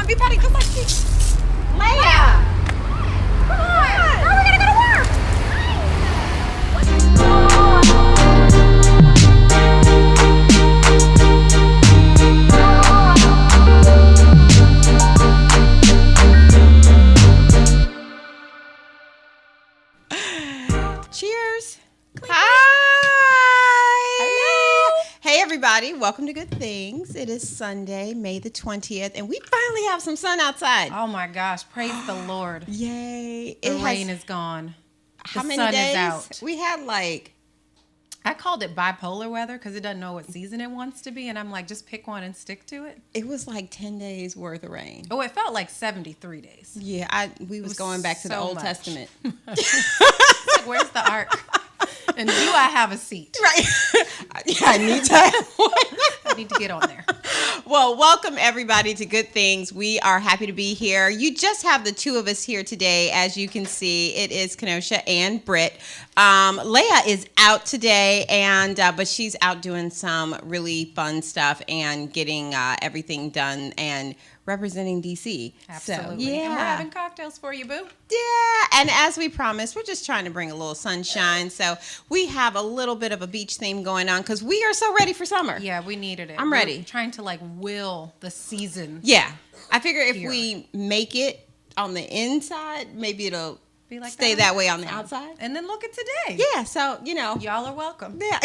Be petty, just like she. Leia! Come on! Girl, we gotta go to work! Cheers! Hi! Hello. Hey everybody, welcome to Good Things. It is Sunday, May the 20th, and we finally have some sun outside. Oh my gosh, praise the Lord. Yay. The rain is gone. How The many sun days? is out. We had like... I called it bipolar weather because it doesn't know what season it wants to be. And I'm like, just pick one and stick to it. It was like 10 days worth of rain. Oh, it felt like 73 days. Yeah, we was going back to the so Old much. Testament. It's like, where's the ark? And do I have a seat? Right. Yeah, I need to have one. I need to get on there. Well, welcome everybody to Good Things. We are happy to be here. You just have the two of us here today. As you can see, it is Kenosha and Britt. Leia is out today, and but she's out doing some really fun stuff and getting everything done and representing DC. Absolutely. So, yeah. And we're having cocktails for you, boo. Yeah, and as we promised, we're just trying to bring a little sunshine. So we have a little bit of a beach theme going on because we are so ready for summer. Yeah, we needed it. I'm ready. We're trying to like will the season. Yeah, I figure if Here. we make it on the inside, maybe it'll Be like stay that way on the outside. And then look at today. Yeah, so, you know. Y'all are welcome. Yeah.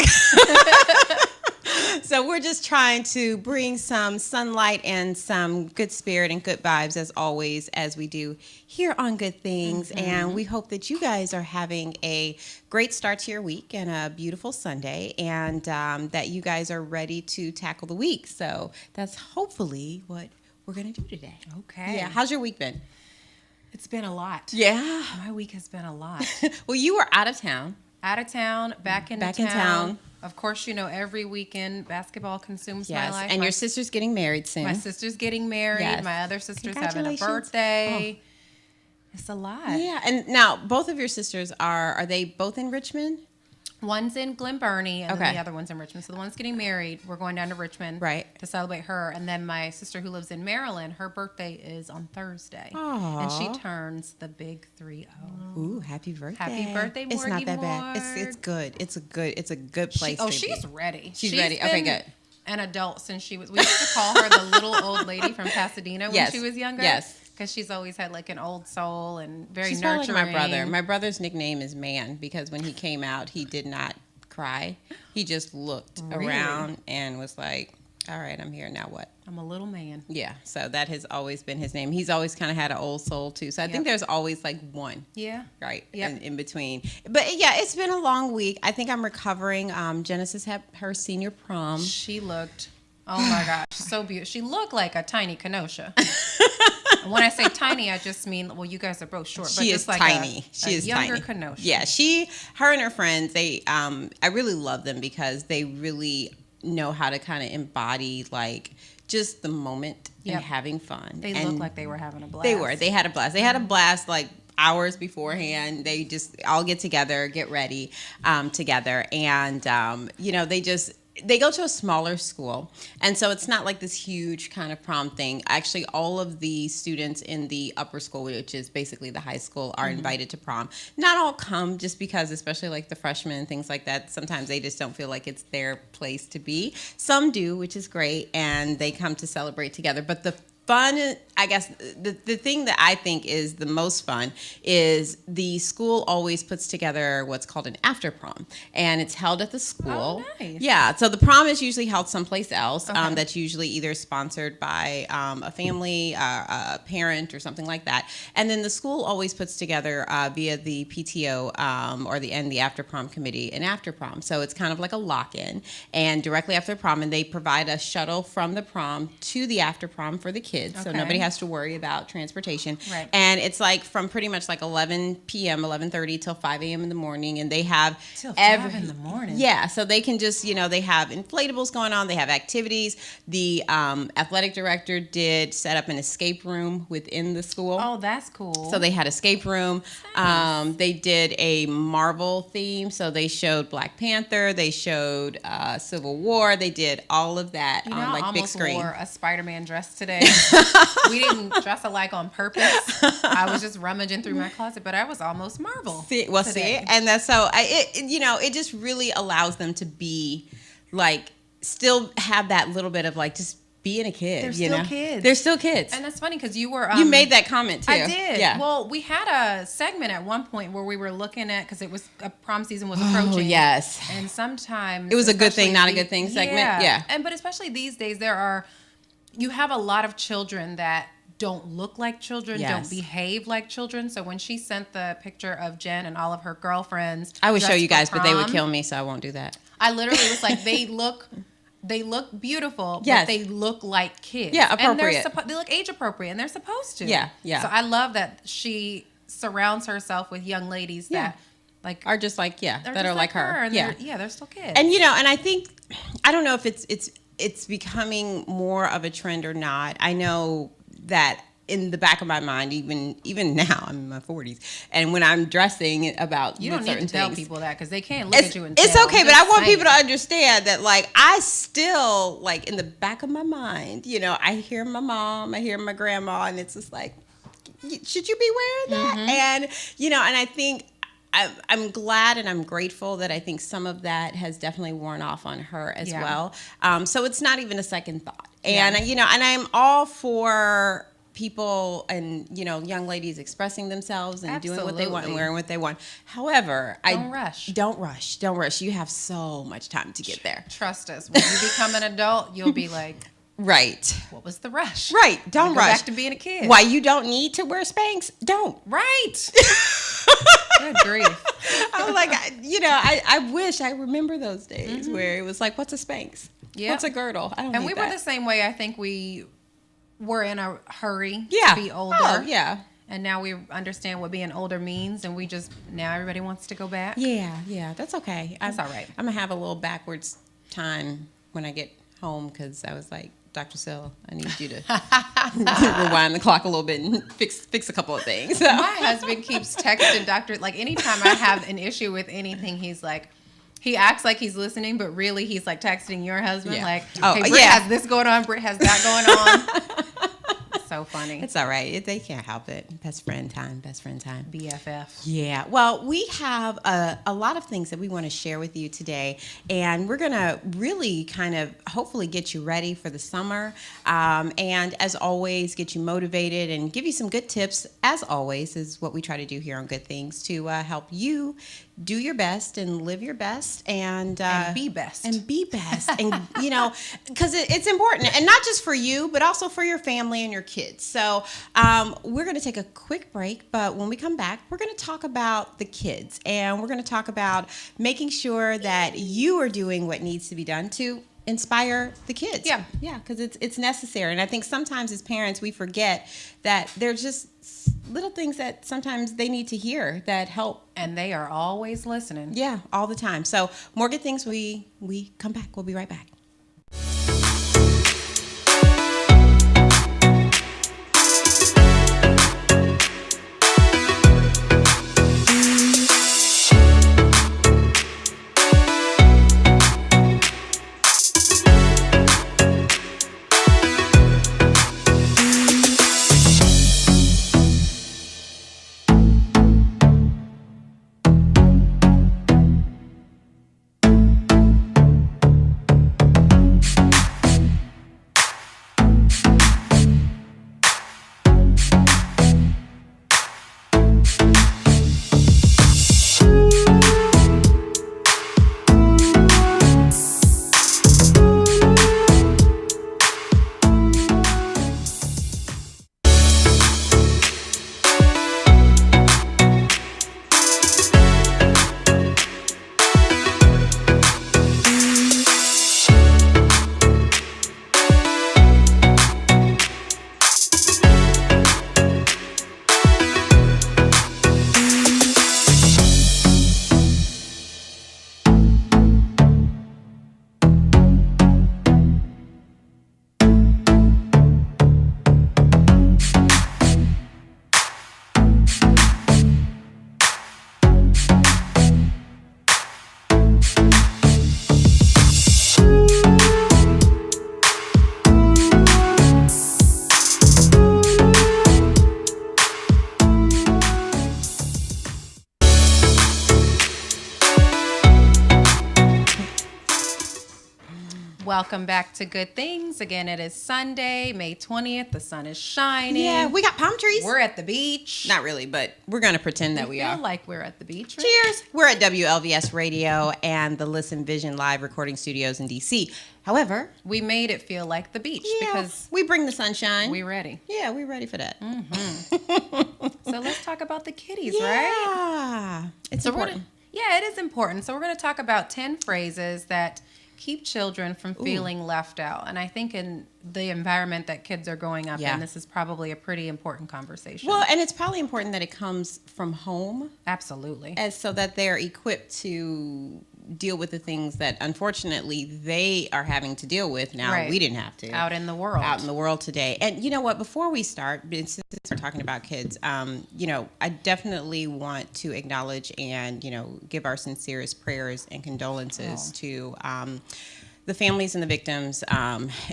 So we're just trying to bring some sunlight and some good spirit and good vibes as always, as we do here on Good Things. Mm-hmm. And we hope that you guys are having a great start to your week and a beautiful Sunday, and that you guys are ready to tackle the week. So that's hopefully what we're going to do today. Okay. Yeah. How's your week been? It's been a lot. Yeah. My week has been a lot. Well, you were out of town. Out of town, back in town. Of course, you know, every weekend basketball consumes my life. And your sister's getting married soon. My sister's getting married. Yes. My other sister's having a Congratulations. birthday. It's a lot. Yeah, and now both of your sisters are they both in Richmond? One's in Glen Burnie, and Okay. then the other one's in Richmond. So the one's getting married. We're going down to Richmond Right. to celebrate her. And then my sister who lives in Maryland, her birthday is on Thursday. Aw. And she turns the big 3-0. Ooh, happy birthday. Happy birthday, It's not Morgie that bad. Ward. It's good. It's a good place to She's be. ready. She's ready. Okay, been good. An adult since she was. We used to call her the little old lady from Pasadena when Yes. she was younger. Yes. Because she's always had like an old soul and very She's probably nurturing. like my brother. My brother's nickname is Man because when he came out, he did not cry. He just looked Really? around and was like, all right, I'm here. Now what? I'm a little man. Yeah, so that has always been his name. He's always kind of had an old soul, too. So I think there's always like one. Yeah. Right. Yep. In between. But yeah, it's been a long week. I think I'm recovering. Genesis had her senior prom. She looked, oh my gosh, so beautiful. She looked like a tiny Kenosha. When I say tiny, I just mean, well, you guys are both short. But She just is like tiny. A She is younger tiny. Kenosha. Yeah, her and her friends, they I really love them because they really know how to kind of embody like just the moment Yep. and having fun. They and looked like they were having a blast. They were. They had a blast. They had a blast like hours beforehand. They just all get together, get ready together. And, you know, they go to a smaller school. And so it's not like this huge kind of prom thing. Actually, all of the students in the upper school, which is basically the high school, are invited to prom. Not all come just because, especially like the freshmen and things like that, sometimes they just don't feel like it's their place to be. Some do, which is great, and they come to celebrate together. But the fun, I guess, the thing that I think is the most fun is the school always puts together what's called an after prom, and it's held at the school. Oh, nice. Yeah, so the prom is usually held someplace else. Okay. That's usually either sponsored by a family, a parent, or something like that. And then the school always puts together via the PTO or the after prom committee an after prom. So it's kind of like a lock-in, and directly after the prom, and they provide a shuttle from the prom to the after prom for the kids. So Okay. nobody has to worry about transportation. Right. And it's like from pretty much like 11 p.m., 11:30 till 5 a.m. in the morning. And they have Till 5 in the morning. Yeah. So they can just, you know, they have inflatables going on. They have activities. The athletic director did set up an escape room within the school. Oh, that's cool. So they had escape room. They did a Marvel theme. So they showed Black Panther. They showed Civil War. They did all of that you know, on I like big almost screen. wore a Spider-Man dress today. We didn't dress alike on purpose. I was just rummaging through my closet, but I was almost Marvel. See, today. and that's so it just really allows them to be like still have that little bit of like just being a kid. They're still kids. They're still kids. And that's funny because you were you made that comment too. I did. Yeah. Well, we had a segment at one point where we were looking at because it was prom season was approaching. Oh yes. And sometimes it was a good thing, not a good thing segment. Yeah. But especially these days, you have a lot of children that don't look like children, don't behave like children. So when she sent the picture of Jen and all of her girlfriends, I would show you guys, prom, but they would kill me, so I won't do that. I literally was like, they look beautiful, yes. but they look like kids. Yeah, appropriate. And they look age appropriate, and they're supposed to. Yeah. So I love that she surrounds herself with young ladies that like are just like that are like her. And they're still kids. And and I think I don't know if it's becoming more of a trend or not. I know that in the back of my mind, even now, I'm in my 40s, and when I'm dressing about you don't need to tell people that because they can't look at you and it's tell. okay, but I want people to understand that like I still like in the back of my mind, I hear my mom, I hear my grandma, and it's just like, should you be wearing that? And and I think I'm glad and I'm grateful that I think some of that has definitely worn off on her as well. So it's not even a second thought. And and I'm all for people and young ladies expressing themselves and doing what they want and wearing what they want. However, don't rush. You have so much time to get there. Trust us. When you become an adult, you'll be like, right. What was the rush? Right. Don't rush. Go back to being a kid. Why you don't need to wear Spanx? Don't. Right. Good grief. I'm like, I wish I remember those days where it was like, what's a Spanx? Yeah. What's a girdle? I don't. And need we were the same way. I think we were in a hurry to be older. Oh, yeah. And now we understand what being older means, and now everybody wants to go back. Yeah, that's okay. That's all right. I'm gonna have a little backwards time when I get home because I was like, Dr. Sill, I need you to rewind the clock a little bit and fix a couple of things. My husband keeps texting Dr. Like anytime I have an issue with anything, he's like, he acts like he's listening, but really he's like texting your husband, like, hey, Britt has this going on, Britt has that going on. So funny. It's all right. They can't help it. Best friend time. BFF. Yeah. Well, we have a lot of things that we want to share with you today, and we're going to really kind of hopefully get you ready for the summer, and as always, get you motivated and give you some good tips, as always, is what we try to do here on Good Things to help you do your best and live your best and be best. And because it's important, and not just for you, but also for your family and your kids. So we're going to take a quick break, but when we come back, we're going to talk about the kids, and we're going to talk about making sure that you are doing what needs to be done to inspire the kids. Yeah, because it's necessary. And I think sometimes as parents, we forget that there's just little things that sometimes they need to hear that help. And they are always listening. Yeah, all the time. So more Good Things. We come back. We'll be right back. welcome back to Good Things. Again, it is Sunday, May 20th. The sun is shining. Yeah, we got palm trees. We're at the beach. Not really, but we're going to pretend that we are. feel like we're at the beach. Right? Cheers. We're at WLVS Radio and the Listen Vision Live recording studios in D.C. However, we made it feel like the beach because we bring the sunshine. We're ready. Yeah, we're ready for that. Mm-hmm. So let's talk about the kitties, right? Yeah. It's important. Yeah, it is important. So we're going to talk about 10 phrases that keep children from feeling left out. And I think in the environment that kids are growing up in, this is probably a pretty important conversation. Well, and it's probably important that it comes from home. Absolutely. And so that they're equipped to deal with the things that unfortunately they are having to deal with now. Right. We didn't have to. Out in the world today. And you know what, before we start, since we're talking about kids, I definitely want to acknowledge and, give our sincerest prayers and condolences to the families and the victims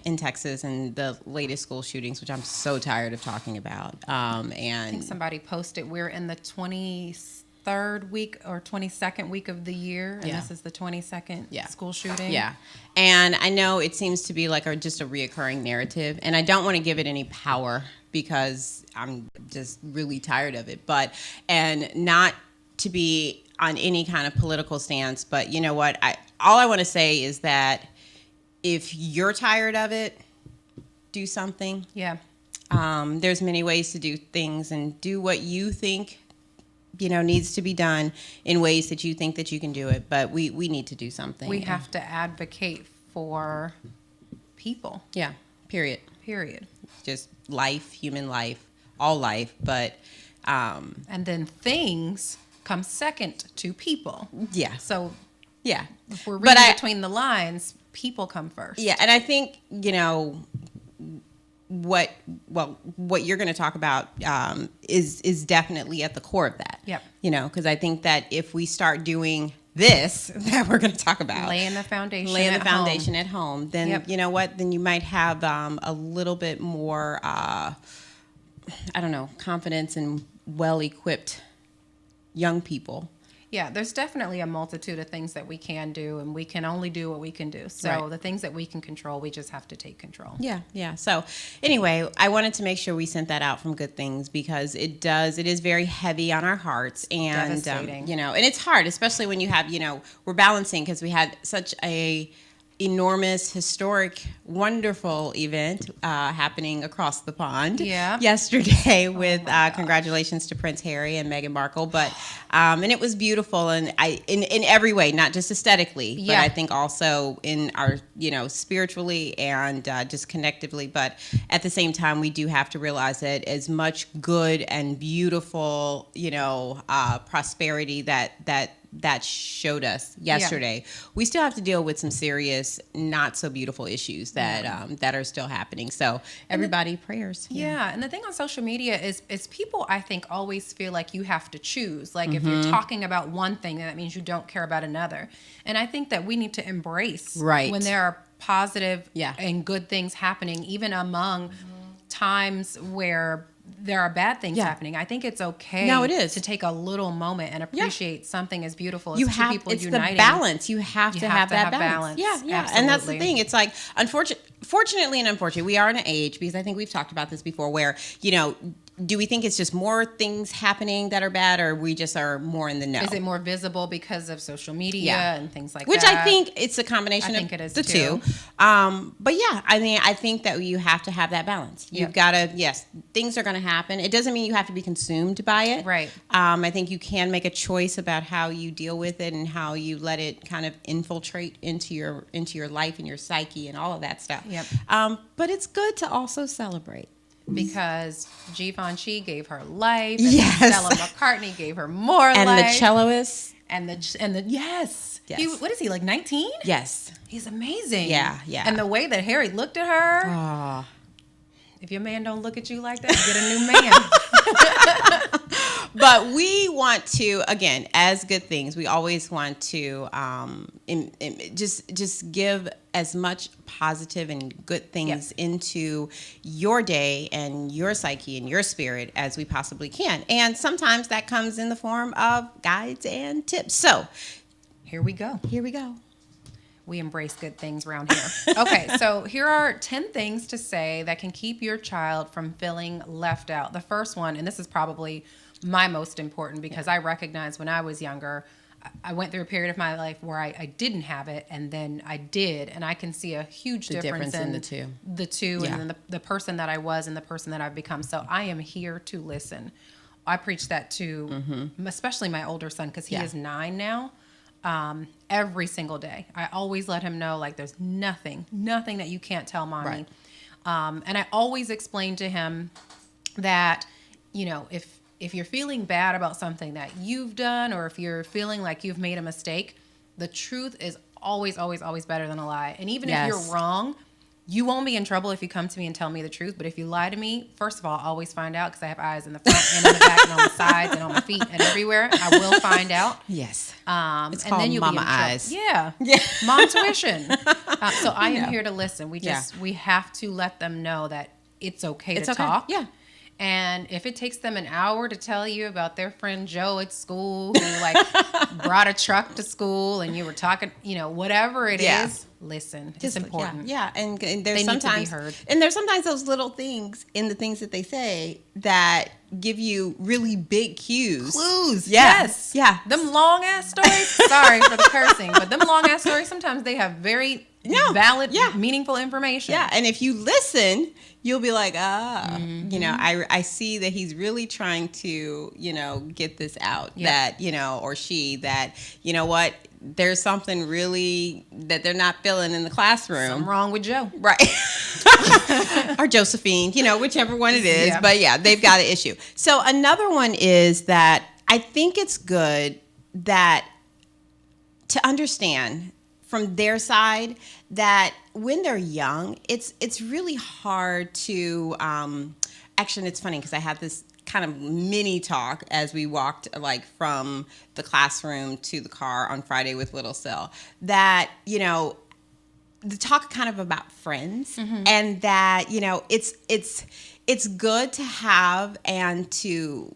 in Texas and the latest school shootings, which I'm so tired of talking about. And I think somebody posted we're in the 23rd week or 22nd week of the year, and this is the 22nd school shooting. Yeah, and I know it seems to be like just a reoccurring narrative, and I don't want to give it any power because I'm just really tired of it. And not to be on any kind of political stance, but you know what? All I want to say is that if you're tired of it, do something. Yeah. There's many ways to do things, and do what you think needs to be done in ways that you think that you can do it. But we need to do something. We have to advocate for people. Yeah. Period. Just life, human life, all life. But and then things come second to people. Yeah. So yeah, if we're reading between the lines, people come first. Yeah, and I think what you're going to talk about is definitely at the core of that. Yep. Because I think that if we start doing this that we're going to talk about, laying the foundation at home, then you know what? Then you might have a little bit more, confidence in well-equipped young people. Yeah, there's definitely a multitude of things that we can do, and we can only do what we can do. So the things that we can control, we just have to take control. Yeah. So anyway, I wanted to make sure we sent that out from Good Things because it is very heavy on our hearts. And, devastating. And it's hard, especially when you have, we're balancing because we had such a enormous, historic, wonderful event happening across the pond yesterday with congratulations to Prince Harry and Meghan Markle. But and it was beautiful, and in every way, not just aesthetically, but I think also in our spiritually and just connectively. But at the same time, we do have to realize that as much good and beautiful prosperity that showed us yesterday, we still have to deal with some serious, not so beautiful issues that are still happening. So everybody, prayers. Yeah, and the thing on social media is people, I think, always feel like you have to choose. Like if you're talking about one thing, that means you don't care about another. And I think that we need to embrace when there are positive and good things happening, even among times where there are bad things happening. I think it's okay to take a little moment and appreciate something as beautiful as two people uniting. It's the balance. You have to have that balance. Yeah. Absolutely. And that's the thing. It's like, fortunately and unfortunately, we are in an age, because I think we've talked about this before, where, do we think it's just more things happening that are bad, or we just are more in the know? Is it more visible because of social media and things like Which that? I think it's a combination of the two. But yeah, I think that you have to have that balance. You've got to, things are going to happen. It doesn't mean you have to be consumed by it. Right. I think you can make a choice about how you deal with it and how you let it kind of infiltrate into your life and your psyche and all of that stuff. Yep. But it's good to also celebrate. Because Givenchy gave her life, and yes. Stella McCartney gave her more and life, and the celloist, and the yes. What is he, like 19? Yes, he's amazing. Yeah. And the way that Harry looked at her, if your man don't look at you like that, get a new man. But we want to, again, as Good Things, we always want to just give as much positive and good things into your day and your psyche and your spirit as we possibly can. And sometimes that comes in the form of guides and tips. So here we go. We embrace good things around here. Okay, so here are 10 things to say that can keep your child from feeling left out. The first one, and this is probably my most important because I recognize when I was younger, I went through a period of my life where I didn't have it, and then I did, and I can see a huge difference in the two, and then the person that I was and the person that I've become. So I am here to listen. I preach that to especially my older son because he is 9 now. Every single day, I always let him know, like, there's nothing that you can't tell mommy. Right. And I always explain to him that, you know, if you're feeling bad about something that you've done, or if you're feeling like you've made a mistake, the truth is always, always, always better than a lie. And even if you're wrong, you won't be in trouble if you come to me and tell me the truth. But if you lie to me, first of all, I'll always find out because I have eyes in the front and in the back and on the sides and on my feet and everywhere. I will find out. Yes. It's and called then you'll mama be in eyes. Yeah. Mom tuition. So I am here to listen. We have to let them know that it's okay to talk. Yeah. And if it takes them an hour to tell you about their friend Joe at school who like brought a truck to school and you were talking, you know, whatever it is, listen. It's important. Yeah. And there's they sometimes need to be heard. And there's sometimes those little things in the things that they say that give you really big cues. Clues. Yeah. Yes. Yeah. Them long ass stories. Sorry for the cursing, but them long ass stories, sometimes they have very valid, meaningful information. Yeah. And if you listen, you'll be like, you know, I see that he's really trying to, you know, get this out that, you know, or she, that, you know what, there's something really that they're not feeling in the classroom. Something wrong with Joe. Right. Or Josephine, you know, whichever one it is. But yeah, they've got an issue. So another one is that I think it's good that to understand from their side that when they're young, it's really hard to actually, it's funny because I had this kind of mini talk as we walked like from the classroom to the car on Friday with Little Sil, that, you know, the talk kind of about friends, and that, you know, it's good to have and to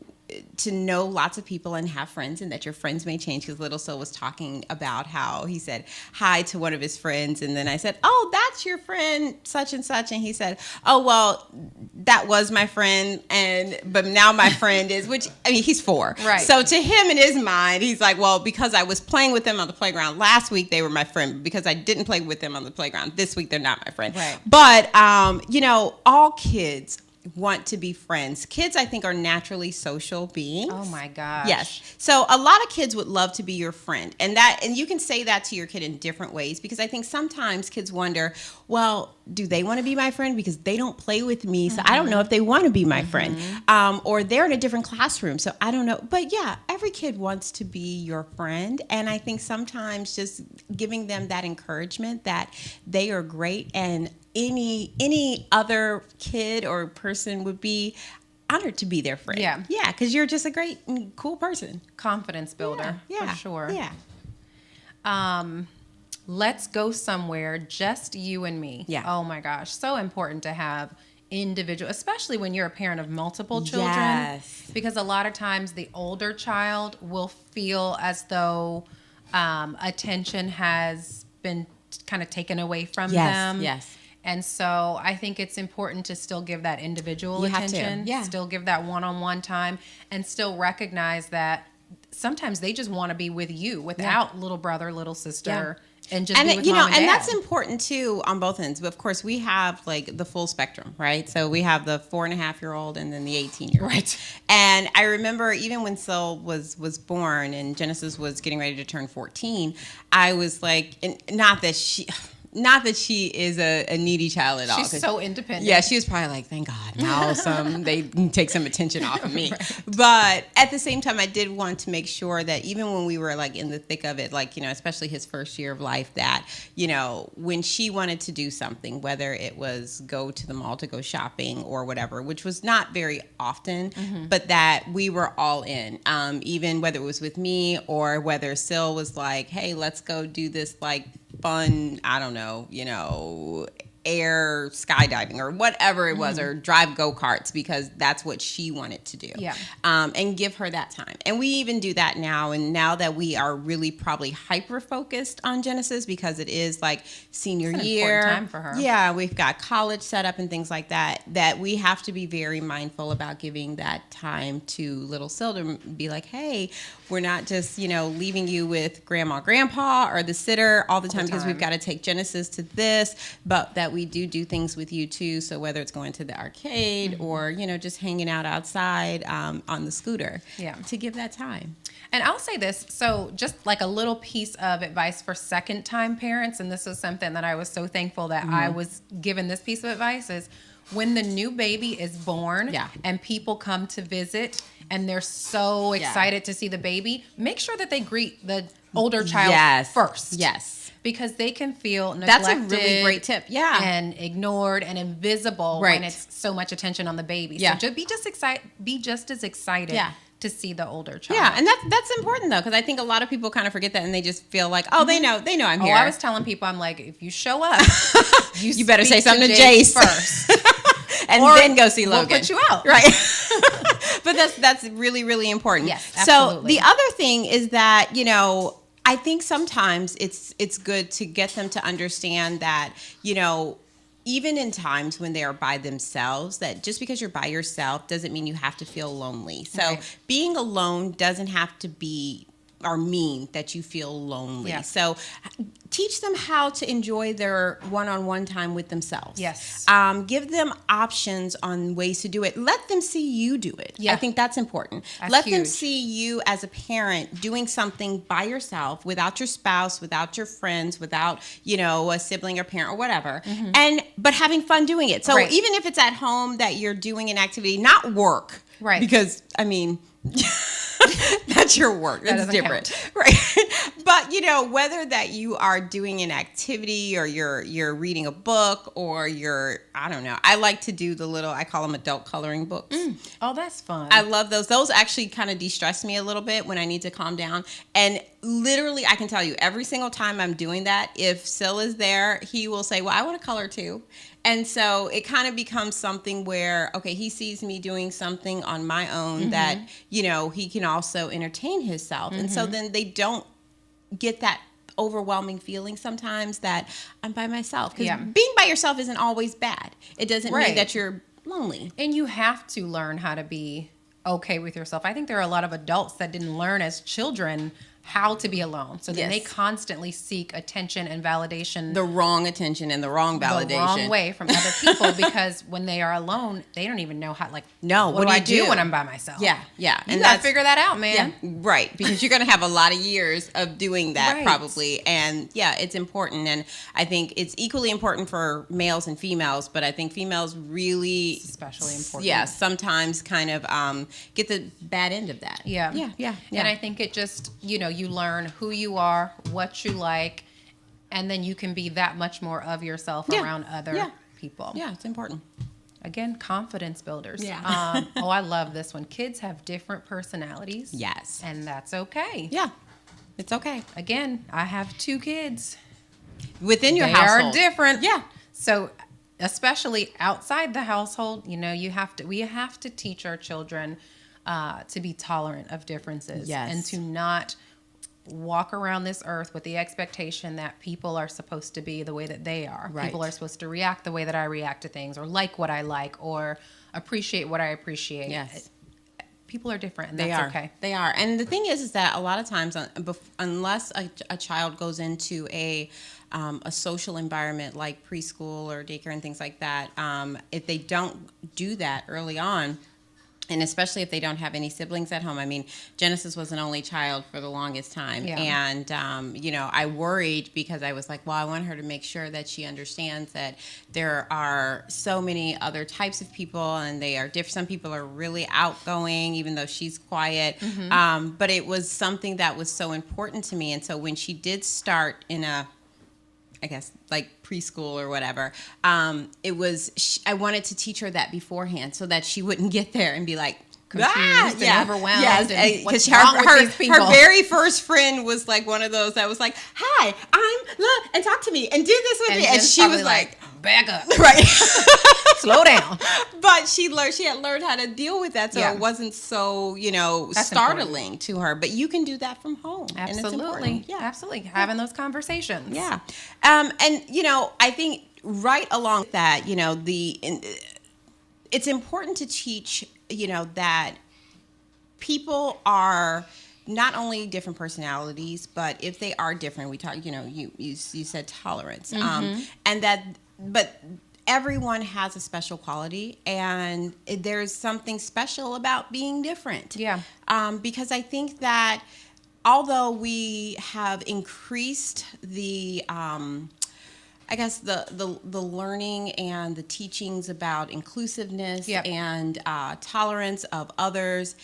know lots of people and have friends, and that your friends may change. Because Little Sil was talking about how he said hi to one of his friends, and then I said, "Oh, that's your friend such and such," and he said, "Oh, well, that was my friend, but now my friend is," which, I mean, he's 4, right? So to him, in his mind, he's like, "Well, because I was playing with them on the playground last week, they were my friend. But because I didn't play with them on the playground this week, they're not my friend." Right. But you know, all kids want to be friends. Kids, I think, are naturally social beings. Oh my gosh. Yes. So a lot of kids would love to be your friend. And you can say that to your kid in different ways, because I think sometimes kids wonder, well, do they want to be my friend because they don't play with me? So I don't know if they want to be my friend. Or they're in a different classroom, so I don't know. But yeah, every kid wants to be your friend. And I think sometimes just giving them that encouragement that they are great, and any other kid or person would be honored to be their friend. Yeah, because you're just a great and cool person. Confidence builder, for sure. Yeah. Let's go somewhere, just you and me. Yeah. Oh my gosh, so important to have individual, especially when you're a parent of multiple children. Yes. Because a lot of times the older child will feel as though attention has been kind of taken away from them. Yes. And so I think it's important to still give that individual attention, still give that one-on-one time, and still recognize that sometimes they just want to be with you without little brother, little sister, and just be with mom and dad. And that's important too on both ends. But of course, we have like the full spectrum, right? So we have the 4.5-year-old and then the 18-year-old. Right. And I remember even when Sil was born and Genesis was getting ready to turn 14, I was like, and not that she is a needy child at all. She's so independent. Yeah, she was probably like, thank God, now they take some attention off of me. Right. But at the same time, I did want to make sure that even when we were like in the thick of it, like, you know, especially his first year of life, that, you know, when she wanted to do something, whether it was go to the mall to go shopping or whatever, which was not very often, but that we were all in, even whether it was with me or whether Sil was like, hey, let's go do this like fun, I don't know, you know, air skydiving or whatever it was, or drive go-karts, because that's what she wanted to do. Yeah. And give her that time. And we even do that now. And now that we are really probably hyper-focused on Genesis, because it is like senior year. Important time for her. Yeah, we've got college set up and things like that, that we have to be very mindful about giving that time to little Syl to be like, hey, we're not just, leaving you with grandma, grandpa, or the sitter all the time, because we've got to take Genesis to this, but that we do things with you too. So whether it's going to the arcade or, just hanging out outside on the scooter, to give that time. And I'll say this, so just like a little piece of advice for second-time parents, and this is something that I was so thankful that I was given this piece of advice, is when the new baby is born and people come to visit and they're so excited to see the baby, make sure that they greet the older child first. Yes. Because they can feel neglected. That's a really great tip. Yeah. And ignored and invisible when it's so much attention on the baby. Yeah. So be just as excited to see the older child. Yeah, and that's important though, because I think a lot of people kind of forget that, and they just feel like, they know I'm here. I was telling people, I'm like, if you show up, you better say something to Jace first. And then go see Logan. We'll put you out. Right. But that's really, really important. Yes, absolutely. So the other thing is that, I think sometimes it's good to get them to understand that, even in times when they are by themselves, that just because you're by yourself doesn't mean you have to feel lonely. So being alone doesn't have to be or mean that you feel lonely. Yeah. So teach them how to enjoy their one-on-one time with themselves. Yes. Give them options on ways to do it. Let them see you do it. Yeah. I think that's important. Let them see you as a parent doing something by yourself, without your spouse, without your friends, without, a sibling or parent or whatever, but having fun doing it. So even if it's at home that you're doing an activity, not work. Right. Because, that's your work. That's different. Right. But, whether that you are doing an activity or you're reading a book or I don't know. I like to do I call them adult coloring books. Oh, that's fun. I love those. Those actually kind of de-stress me a little bit when I need to calm down. And literally, I can tell you, every single time I'm doing that, if Syl is there, he will say, well, I want to color too. And so it kind of becomes something where, okay, he sees me doing something on my own that, he can also entertain himself. And so then they don't get that overwhelming feeling sometimes that I'm by myself. Because being by yourself isn't always bad. It doesn't mean that you're lonely. And you have to learn how to be okay with yourself. I think there are a lot of adults that didn't learn as children how to be alone. So then they constantly seek attention and validation. The wrong attention and the wrong validation. The wrong way from other people, because when they are alone, they don't even know how, what do I do when I'm by myself? Yeah. You got to figure that out, man. Yeah, right. Because you're going to have a lot of years of doing that probably. And it's important. And I think it's equally important for males and females, but I think females really... especially important. Yeah, sometimes kind of get the bad end of that. Yeah. And I think it just, you learn who you are, what you like, and then you can be that much more of yourself around other people. Yeah, it's important. Again, confidence builders. Yeah. I love this one. Kids have different personalities. Yes. And that's okay. Yeah, it's okay. Again, I have 2 kids. Within your household. They are different. Yeah. So especially outside the household, we have to teach our children to be tolerant of differences. Yes. And to not walk around this earth with the expectation that people are supposed to be the way that they are. Right. People are supposed to react the way that I react to things, or like what I like, or appreciate what I appreciate. Yes. People are different, and that's okay. They are. And the thing is that a lot of times, unless a child goes into a social environment like preschool or daycare and things like that, if they don't do that early on, and especially if they don't have any siblings at home. I mean, Genesis was an only child for the longest time. Yeah. And, I worried because I was like, well, I want her to make sure that she understands that there are so many other types of people, and they are different. Some people are really outgoing, even though she's quiet. But it was something that was so important to me. And so when she did start in I guess, like preschool or whatever, I wanted to teach her that beforehand so that she wouldn't get there and be like, confused and overwhelmed. Yes, because her very first friend was like one of those that was like, hi, I'm, look, and talk to me and do this with me. And she was like, back up. Right. Slow down. But she had learned how to deal with that, so it wasn't so, that's startling important to her. But you can do that from home. Absolutely. And absolutely. Having those conversations. Yeah. And, I think right along with that, it's important to teach, that people are not only different personalities, but if they are different, we talk, you said tolerance, but everyone has a special quality, and there's something special about being different. Yeah. Because I think that although we have increased the the learning and the teachings about inclusiveness and tolerance of others,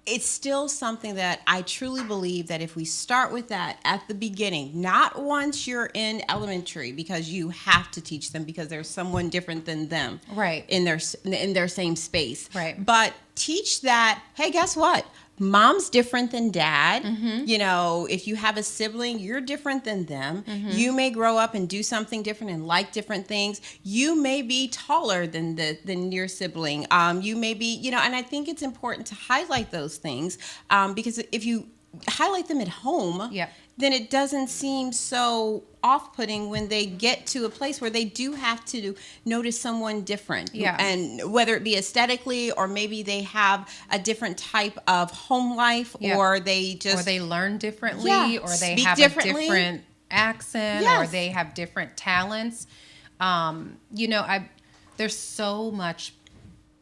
it's still something that I truly believe that if we start with that at the beginning, not once you're in elementary, because you have to teach them because there's someone different than them, right, in their same space, right, but teach that, hey, guess what? Mom's different than dad. Mm-hmm. If you have a sibling, you're different than them. Mm-hmm. You may grow up and do something different and like different things. You may be taller than your sibling. You may be, and I think it's important to highlight those things because if you highlight them at home, then it doesn't seem so off-putting when they get to a place where they do have to notice someone different. Yeah. And whether it be aesthetically, or maybe they have a different type of home life, or they learn differently, or they have a different accent, or they have different talents. There's so much,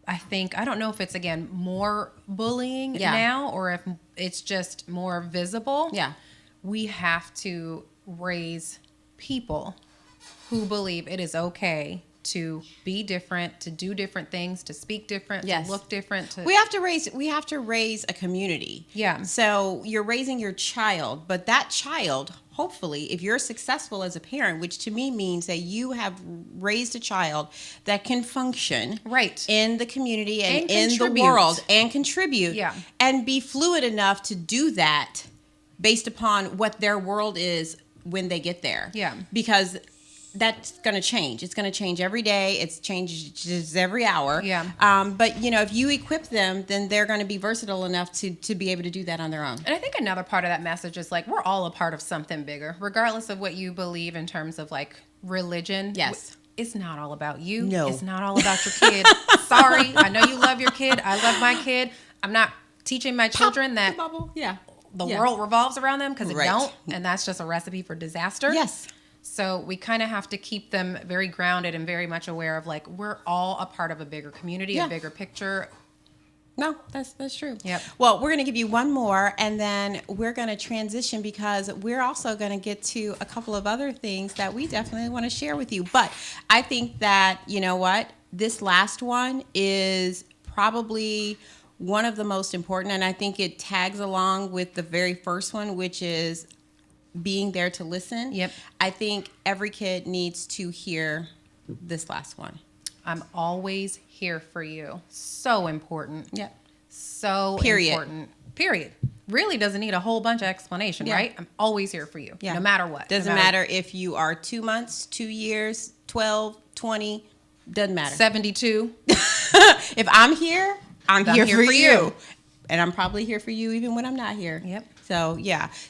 I think, I don't know if it's, again, more bullying now, or if it's just more visible. Yeah. We have to raise people who believe it is okay to be different, to do different things, to speak different, to look different. We have to raise a community. Yeah. So you're raising your child, but that child, hopefully, if you're successful as a parent, which to me means that you have raised a child that can function in the community and in the world and contribute, and be fluid enough to do that based upon what their world is when they get there. Yeah. Because that's going to change. It's going to change every day. It's changes every hour. Yeah. But, if you equip them, then they're going to be versatile enough to be able to do that on their own. And I think another part of that message is, we're all a part of something bigger, regardless of what you believe in terms of, religion. Yes. It's not all about you. No. It's not all about your kid. Sorry. I know you love your kid. I love my kid. I'm not teaching my children that the world revolves around them, because it don't. And that's just a recipe for disaster. Yes. So we kind of have to keep them very grounded and very much aware of, we're all a part of a bigger community, a bigger picture. No, that's true. Yep. Well, we're going to give you one more, and then we're going to transition, because we're also going to get to a couple of other things that we definitely want to share with you. But I think that, this last one is probably one of the most important, and I think it tags along with the very first one, which is being there to listen. Yep. I think every kid needs to hear this last one. I'm always here for you. So important. Yep. So important. Period. Really doesn't need a whole bunch of explanation, right? I'm always here for you, no matter what. Doesn't matter if you are 2 months, 2 years, 12, 20, doesn't matter. 72. If I'm here, I'm here for you. And I'm probably here for you even when I'm not here. Yep. So,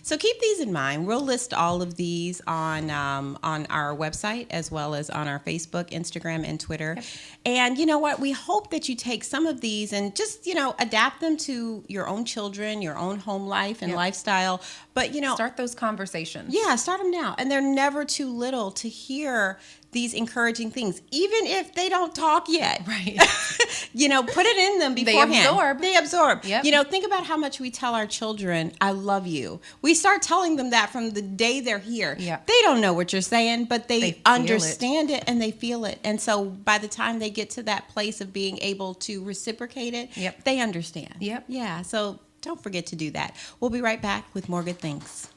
So keep these in mind. We'll list all of these on our website, as well as on our Facebook, Instagram, and Twitter. Yep. And you know what? We hope that you take some of these and just, adapt them to your own children, your own home life and lifestyle. But, start those conversations. Yeah, start them now. And they're never too little to hear these encouraging things, even if they don't talk yet. Right. Put it in them beforehand. They absorb. Yep. Think about how much we tell our children, I love you. We start telling them that from the day they're here. Yep. They don't know what you're saying, but they understand it and they feel it. And so by the time they get to that place of being able to reciprocate it, they understand. Yep. Yeah. So don't forget to do that. We'll be right back with more good things.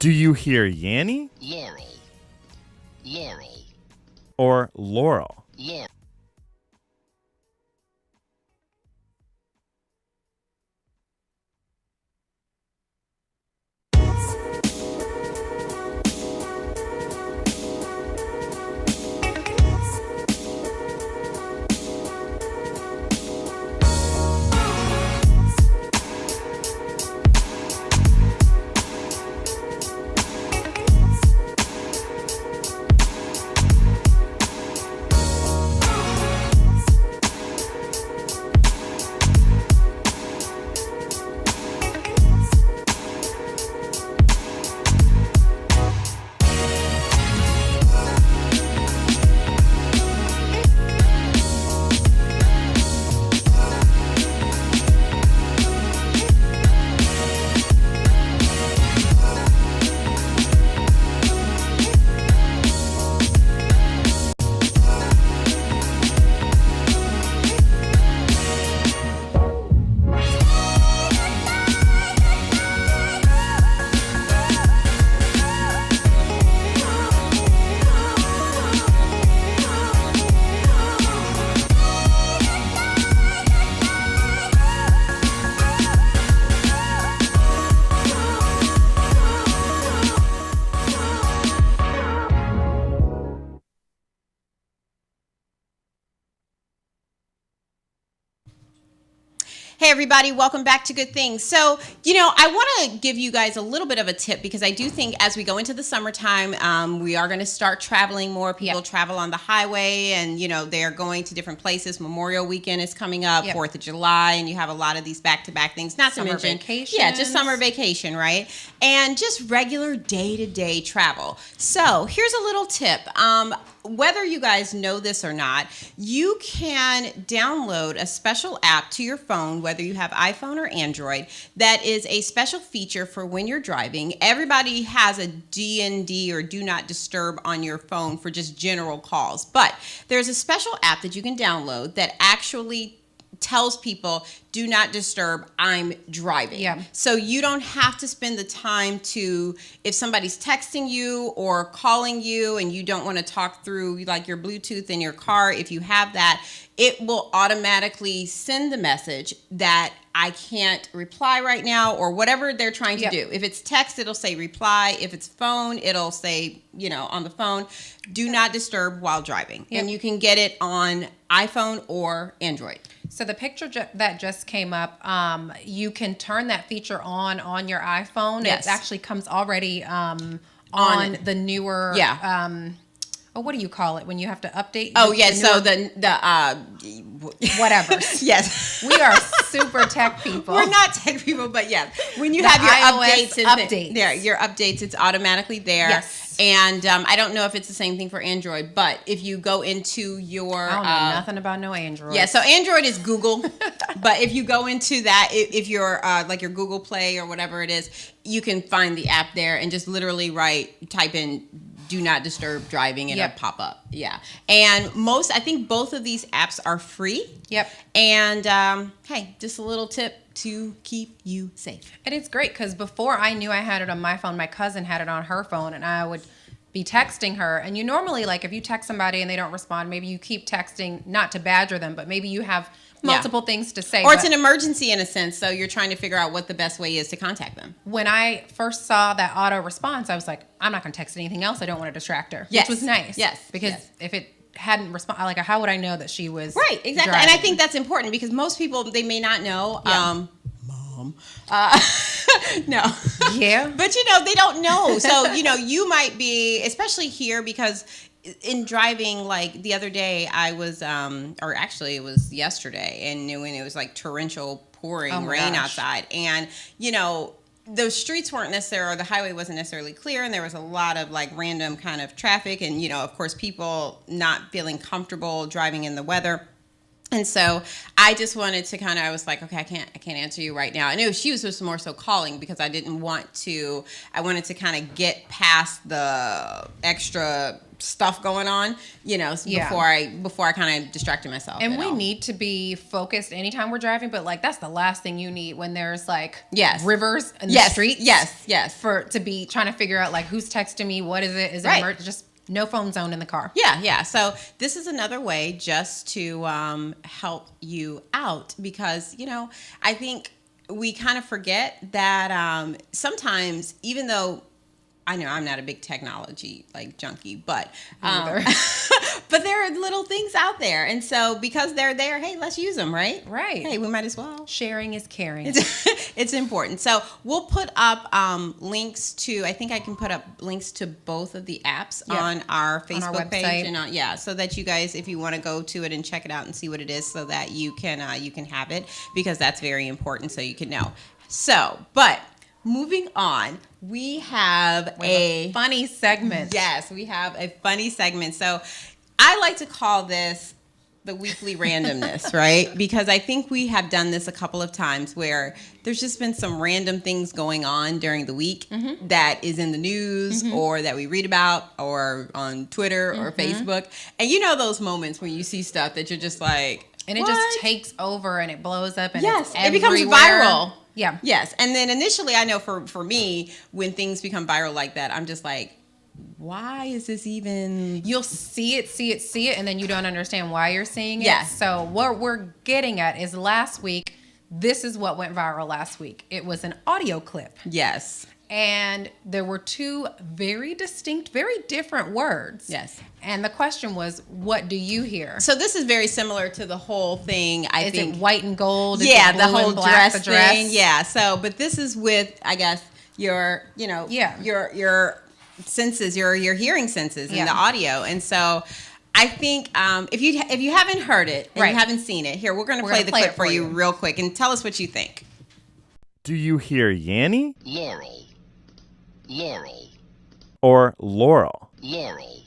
Do you hear Yanny? Laurel. Laurel. Or Laurel? Laurel. Hey everybody, welcome back to Good Things. So, I want to give you guys a little bit of a tip because I do think as we go into the summertime, we are going to start traveling more. People travel on the highway and, they're going to different places. Memorial weekend is coming up, 4th of July, and you have a lot of these back-to-back things. Not to mention vacations. Yeah, just summer vacation, right? And just regular day-to-day travel. So, here's a little tip. Whether you guys know this or not, you can download a special app to your phone, whether you have iPhone or Android, that is a special feature for when you're driving. Everybody has a DND or do not disturb on your phone for just general calls, but there's a special app that you can download that actually tells people, do not disturb, I'm driving. Yeah. So you don't have to spend the time to, if somebody's texting you or calling you and you don't want to talk through like your Bluetooth in your car, if you have that, it will automatically send the message that I can't reply right now or whatever they're trying to do. If it's text, it'll say reply. If it's phone, it'll say, on the phone, do not disturb while driving. And you can get it on iPhone or Android. So the picture that just came up, you can turn that feature on your iPhone. Yes. It actually comes already on the newer. What do you call it when you have to update? So the whatever. Yes, we are super tech people. We're not tech people, but when you have your iOS updates, your updates, it's automatically there. Yes. And I don't know if it's the same thing for Android, but if you go into your... I don't know nothing about no Android. Yeah, so Android is Google. But if you go into that, if you're like your Google Play or whatever it is, you can find the app there and just literally type in do not disturb driving and it'll pop up. Yeah. And I think both of these apps are free. Yep. And hey, just a little tip to keep you safe. And it's great because before I knew I had it on my phone, my cousin had it on her phone and I would be texting her. And you normally, like, if you text somebody and they don't respond, maybe you keep texting, not to badger them, but maybe you have multiple things to say. Or it's an emergency in a sense, so you're trying to figure out what the best way is to contact them. When I first saw that auto response, I was like, I'm not going to text anything else. I don't want to distract her. Yes. Which was nice. Yes. Because if it hadn't responded, like, how would I know that she was right? Exactly. driving? And I think that's important because most people, they may not know. Yeah. Mom. No. Yeah. But, they don't know. So, you might be, especially here, because in driving, like the other day, I was, or actually it was yesterday, and when it was like torrential pouring rain outside. And, the streets weren't necessarily, or the highway wasn't necessarily clear, and there was a lot of like random kind of traffic, and, of course, people not feeling comfortable driving in the weather. And so I just wanted to I was like, okay, I can't answer you right now. I knew she was just more so calling because I wanted to kind of get past the extra stuff going on, before I kind of distracted myself. And we need to be focused anytime we're driving, but like that's the last thing you need when there's like rivers in the streets. Yes. To be trying to figure out like who's texting me, what is it? Is it just no phone zone in the car? Yeah. So this is another way just to help you out because, I think we kind of forget that sometimes, even though I know I'm not a big technology junkie, but but there are little things out there, and so because they're there, hey, let's use them, right? Right. Hey, we might as well. Sharing is caring. It's important. So we'll put up links to. I think I can put up links to both of the apps on our Facebook page, and so that you guys, if you want to go to it and check it out and see what it is, so that you can have it because that's very important, so you can know. So, but. Moving on, we have a funny segment. Yes, we have a funny segment. So I like to call this the weekly randomness, right? Because I think we have done this a couple of times where there's just been some random things going on during the week that is in the news or that we read about or on Twitter or Facebook. And those moments when you see stuff that you're just like, and it just takes over and it blows up and it becomes viral. Yeah. Yes. And then initially, I know for me, when things become viral like that, I'm just like, why is this even? You'll see it, and then you don't understand why you're seeing it. Yeah. So what we're getting at is last week, this is what went viral last week. It was an audio clip. Yes. And there were two very distinct, very different words. Yes. And the question was, what do you hear? So this is very similar to the whole thing, I think. Is it white and gold? Is Yeah, it the blue whole and black, dress the dress thing. Yeah. So, but this is with, I guess, your senses, your hearing senses and the audio. And so I think if you haven't heard it and you haven't seen it, here, we're going to play the clip for you real quick and tell us what you think. Do you hear Yanny? Laurel. Laurel. Or Laurel? Laurel.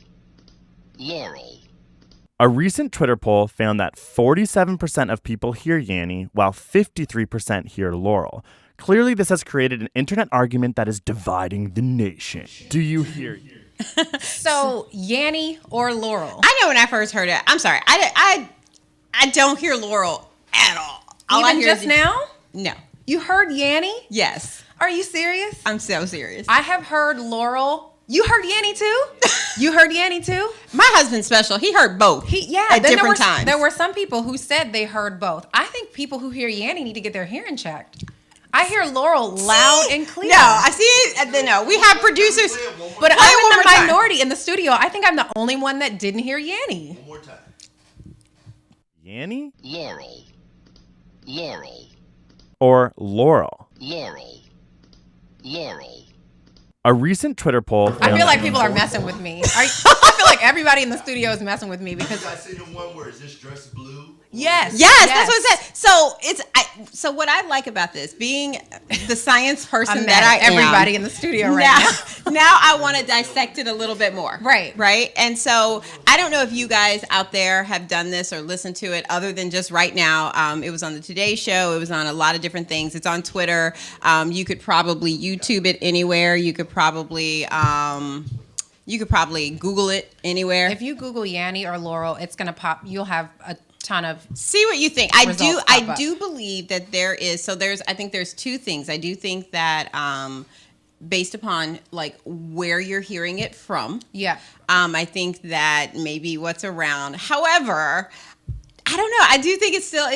Laurel. A recent Twitter poll found that 47% of people hear Yanny, while 53% hear Laurel. Clearly, this has created an internet argument that is dividing the nation. Do you hear Yanny? So, Yanny or Laurel? I know when I first heard it, I'm sorry, I don't hear Laurel at all. Even just now? No. You heard Yanny? Yes. Are you serious? I'm so serious. I have heard Laurel. You heard Yanny too? You heard Yanny too? My husband's special. He heard both. At different times. There were some people who said they heard both. I think people who hear Yanny need to get their hearing checked. I hear Laurel loud and clear. No, I see it. No, we have producers. But I'm in the minority in the studio. I think I'm the only one that didn't hear Yanny. One more time. Yanny? Laurel. Laurel. Or Laurel? Laurel. Laurel. A recent Twitter poll found I feel like people are messing with me. I feel like everybody in the studio is messing with me because I see the one where is this dress blue? Yes, that's what it said. So what I like about this, being the science person that I am, everybody in the studio right now. Now I want to dissect it a little bit more. Right. And so I don't know if you guys out there have done this or listened to it other than just right now. It was on the Today Show. It was on a lot of different things. It's on Twitter. You could probably YouTube it anywhere. You could probably Google it anywhere. If you Google Yanny or Laurel, it's gonna pop. You'll have a ton of see what you think. I do believe that I think there's two things. I do think that based upon like where you're hearing it from. Yeah. I think that maybe what's around. However, I don't know. I do think it's still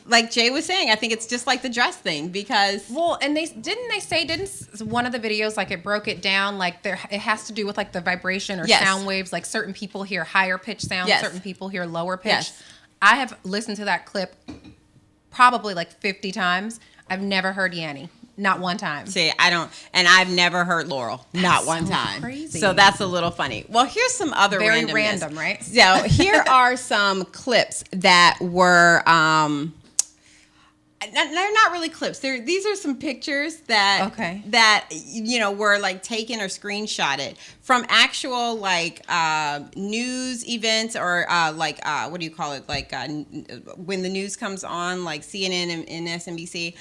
like Jay was saying. I think it's just like the dress thing because and didn't one of the videos like it broke it down like it has to do with like the vibration or sound waves. Like certain people hear higher pitch sound, certain people hear lower pitch. Yes. I have listened to that clip probably like 50 times. I've never heard Yanny. Not one time. See, I don't, and I've never heard Laurel. Not one time. Crazy. So that's a little funny. Well, here's some other very randomness. random, right? So here are some clips that were, they're not really clips. These are some pictures that were like taken or screenshotted from actual like news events or what do you call it? Like when the news comes on, like CNN and MSNBC.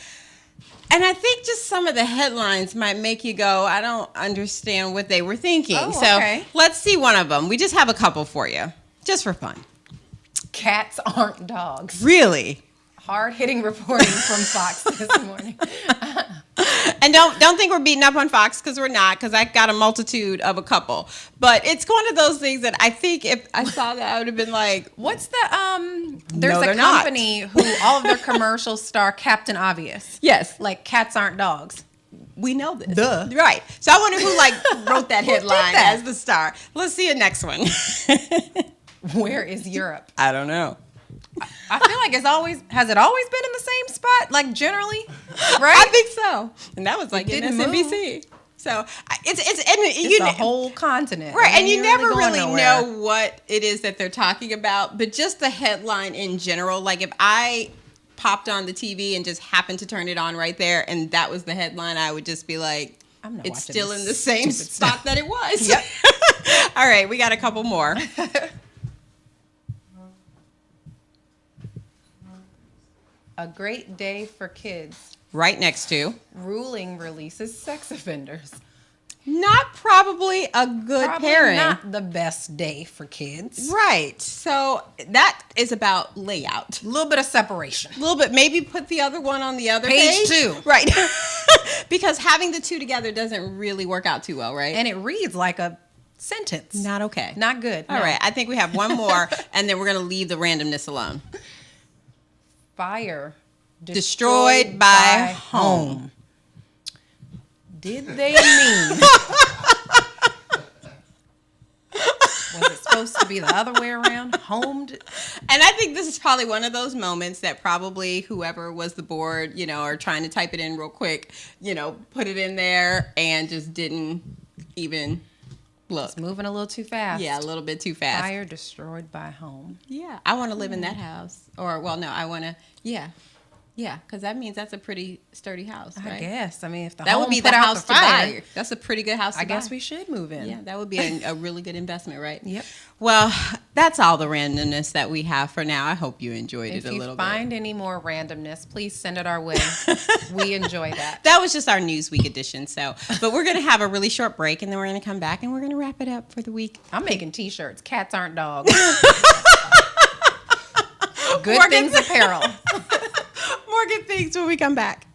And I think just some of the headlines might make you go, I don't understand what they were thinking. So let's see one of them. We just have a couple for you, just for fun. Cats aren't dogs. Really? Hard-hitting reporting from Fox this morning. And don't think we're beating up on Fox, because we're not, because I got a multitude of a couple. But it's one of those things that I think if I saw that, I would have been like, what's the there's a company who all of their commercials star Captain Obvious. Yes. Like cats aren't dogs. We know this. Duh. Right. So I wonder who wrote that headline as the star. Let's see a next one. Where is Europe? I don't know. I feel like has it always been in the same spot? Like generally, right? I think so. And that was like MSNBC. So it's a whole continent, right? And you never really know what it is that they're talking about, but just the headline in general. Like if I popped on the TV and just happened to turn it on right there, and that was the headline, I would just be like, it's still in the same spot that it was. Yep. All right, we got a couple more. A great day for kids. Right next to. Ruling releases sex offenders. Not probably a good pairing. Not the best day for kids. Right. So that is about layout. A little bit of separation. A little bit. Maybe put the other one on the other page. Page 2. Right. Because having the two together doesn't really work out too well, right? And it reads like a sentence. Not okay. Not good. All right. I think we have one more, and then we're going to leave the randomness alone. Fire. Destroyed by home. Did they mean? Was it supposed to be the other way around? Homed? And I think this is probably one of those moments that probably whoever was the board, or trying to type it in real quick, put it in there and just didn't even look. It's moving a little too fast. Yeah, a little bit too fast. Fire destroyed by home. Yeah. I want to live in that house. Or, well, no, I want to, yeah. Yeah, because that means that's a pretty sturdy house, right? I guess. I mean, if that would be the house to buy. That's a pretty good house to buy. I guess we should move in. Yeah, that would be a really good investment, right? Yep. Well, that's all the randomness that we have for now. I hope you enjoyed it a little bit. If you find any more randomness, please send it our way. We enjoy that. That was just our Newsweek edition. But we're going to have a really short break, and then we're going to come back, and we're going to wrap it up for the week. I'm making T-shirts. Cats aren't dogs. Good Things apparel. More good things when we come back.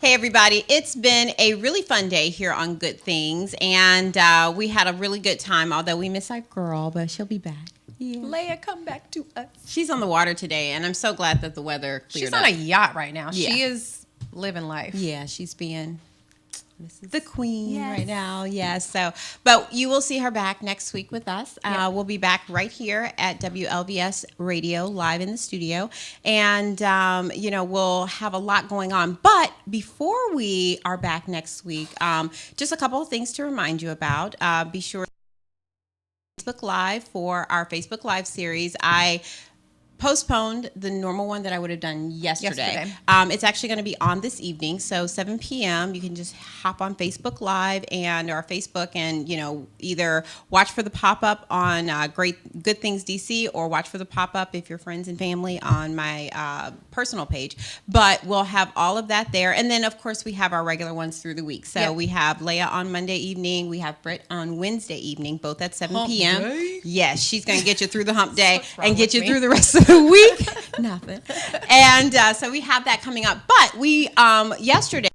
Hey everybody, it's been a really fun day here on Good Things, and we had a really good time, although we miss our girl, but she'll be back. Yeah. Leia, come back to us. She's on the water today, and I'm so glad that the weather cleared up. She's on a yacht right now. Yeah. She is living life. Yeah, she's being the queen right now. Yes. So, but you will see her back next week with us. We'll be back right here at WLVS Radio live in the studio, and we'll have a lot going on. But before we are back next week, just a couple of things to remind you about. Be sure to Facebook Live for our Facebook Live series. I postponed the normal one that I would have done yesterday. It's actually going to be on this evening, so 7 p.m. You can just hop on Facebook Live and our Facebook, and either watch for the pop up on Good Things DC, or watch for the pop-up if you're friends and family on my personal page. But we'll have all of that there. And then, of course, we have our regular ones through the week. So we have Leah on Monday evening. We have Britt on Wednesday evening, both at 7 p.m. Day? Yes, she's going to get you through the hump day What's wrong and get with you me? through the rest of the week. Nothing. And so we have that coming up. But we, yesterday,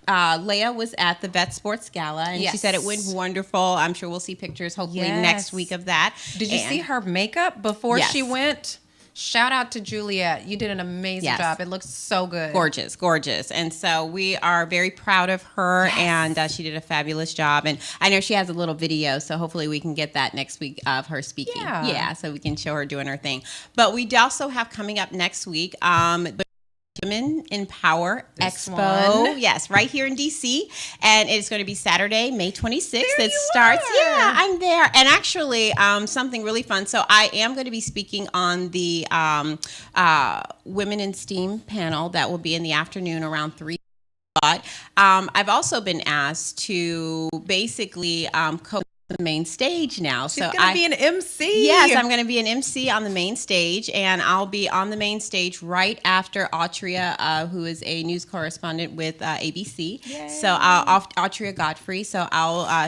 Leah was at the Vet Sports Gala, and she said it went wonderful. I'm sure we'll see pictures hopefully next week of that. Did you see her makeup before she went? Shout out to Juliet. You did an amazing job. It looks so good. Gorgeous, gorgeous. And so we are very proud of her, and she did a fabulous job. And I know she has a little video, so hopefully we can get that next week of her speaking. Yeah, so we can show her doing her thing. But we also have coming up next week, Women in Power Expo. Yes, right here in DC. And it's going to be Saturday, May 26th. It starts. Yeah, I'm there. And actually, something really fun. So I am going to be speaking on the Women in STEAM panel that will be in the afternoon around 3. I've also been asked to basically coach the main stage now. She's going to be an MC. Yes, I'm going to be an MC on the main stage, and I'll be on the main stage right after Autria, who is a news correspondent with ABC. Yay. So Autria Godfrey. So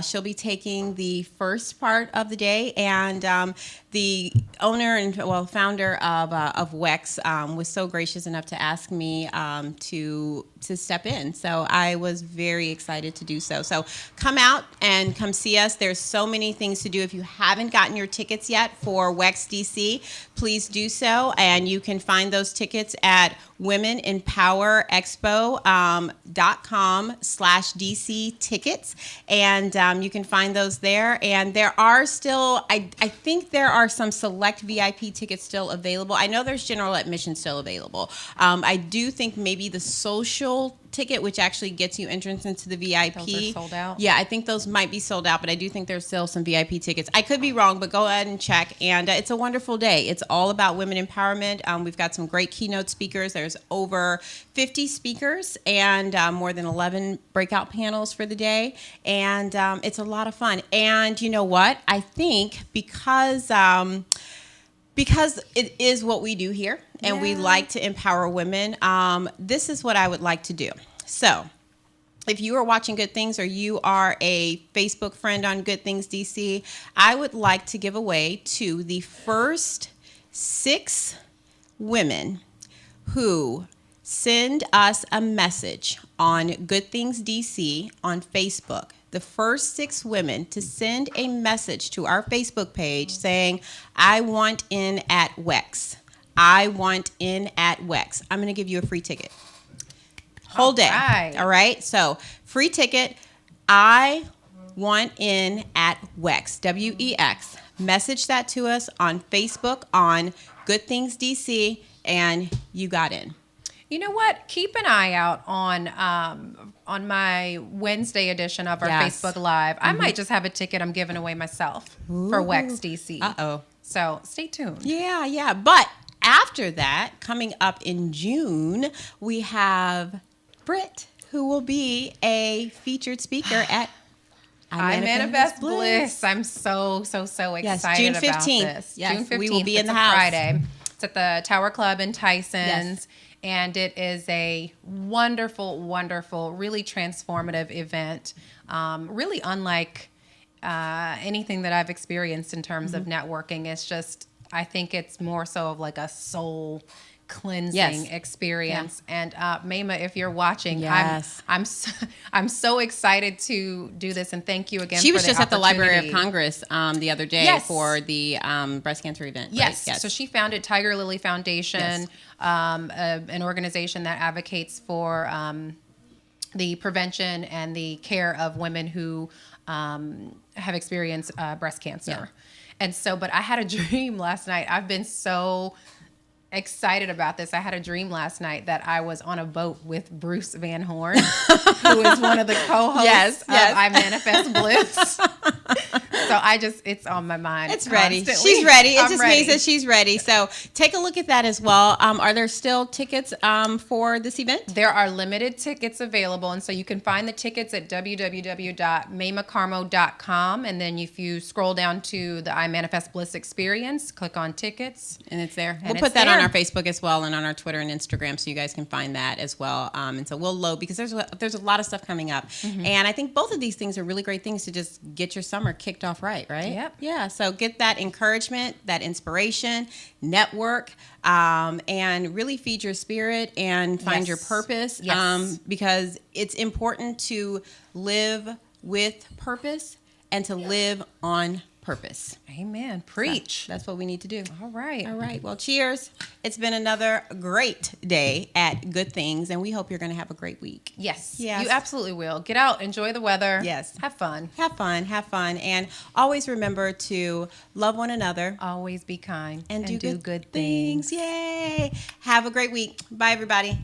she'll be taking the first part of the day, and the owner and founder of WEX was so gracious enough to ask me to step in. So I was very excited to do so. So come out and come see us. There's so many things to do. If you haven't gotten your tickets yet for WEX DC, please do so. And you can find those tickets at womeninpowerexpo.com/DC tickets. And you can find those there. And there are still, I think there are some select VIP tickets still available. I know there's general admission still available. I do think maybe the social ticket, which actually gets you entrance into the VIP. Those are sold out? Yeah, I think those might be sold out, but I do think there's still some VIP tickets. I could be wrong, but go ahead and check. And it's a wonderful day. It's all about women empowerment. We've got some great keynote speakers. There's over 50 speakers and more than 11 breakout panels for the day. And it's a lot of fun. And you know what? I think because it is what we do here and we like to empower women, this is what I would like to do. So if you are watching Good Things or you are a Facebook friend on Good Things DC, I would like to give away to the first 6 women who send us a message on Good Things DC on Facebook. The first 6 women to send a message to our Facebook page saying, I want in at WEX. I want in at WEX. I'm going to give you a free ticket. Whole day. All right. So free ticket. I want in at WEX. WEX. Message that to us on Facebook on Good Things DC, and you got in. You know what? Keep an eye out on my Wednesday edition of our Facebook Live. I might just have a ticket I'm giving away myself for WEX DC. Uh-oh. So stay tuned. Yeah. But after that, coming up in June, we have Britt, who will be a featured speaker at I Manifest Bliss. I'm so excited June 15th. about this. Yes, June 15th. we will be in the house. Friday. It's at the Tower Club in Tyson's. And it is a wonderful, really transformative event. Really unlike anything that I've experienced in terms of networking. It's just, I think it's more so of like a soul cleansing experience. And Mayma, if you're watching, I'm so excited to do this, and thank you again. She was for the just at the Library of opportunity. Congress the other day for the breast cancer event. Yes. Right? So she founded Tiger Lily Foundation, an organization that advocates for the prevention and the care of women who have experienced breast cancer. Yeah. And so, but I had a dream last night. I've been so excited about this. I had a dream last night that I was on a boat with Bruce Van Horn, who is one of the co-hosts of I Manifest Bliss. So it's on my mind. It's ready. Constantly. She's ready. It I'm just ready. means that she's ready. So take a look at that as well. Are there still tickets for this event? There are limited tickets available, and so you can find the tickets at www.maymacarmo.com, and then if you scroll down to the I Manifest Bliss Experience, click on tickets. And it's there. And We'll put that on our Facebook as well, and on our Twitter and Instagram, so you guys can find that as well. And so we'll load, because there's a lot of stuff coming up. And I think both of these things are really great things to just get your summer kicked off right? Yep. Yeah, so get that encouragement, that inspiration, network, and really feed your spirit and find your purpose. Yes. Because it's important to live with purpose and to live on purpose. Amen. Preach. So that's what we need to do. All right. All right. Well, cheers. It's been another great day at Good Things, and we hope you're going to have a great week. Yes. Yes. You absolutely will. Get out, enjoy the weather. Yes. Have fun. Have fun, and always remember to love one another Always be kind and do good things. Yay. Have a great week. Bye, everybody.